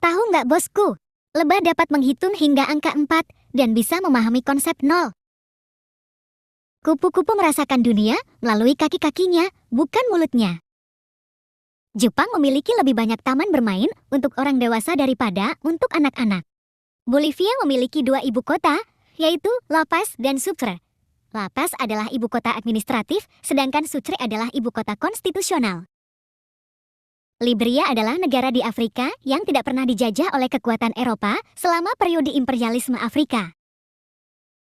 Tahu nggak bosku? Lebah dapat menghitung hingga angka 4 dan bisa memahami konsep nol. Kupu-kupu merasakan dunia melalui kaki-kakinya, bukan mulutnya. Jepang memiliki lebih banyak taman bermain untuk orang dewasa daripada untuk anak-anak. Bolivia memiliki 2 ibu kota, yaitu La Paz dan Sucre. La Paz adalah ibu kota administratif, sedangkan Sucre adalah ibu kota konstitusional. Liberia adalah negara di Afrika yang tidak pernah dijajah oleh kekuatan Eropa selama periode imperialisme Afrika.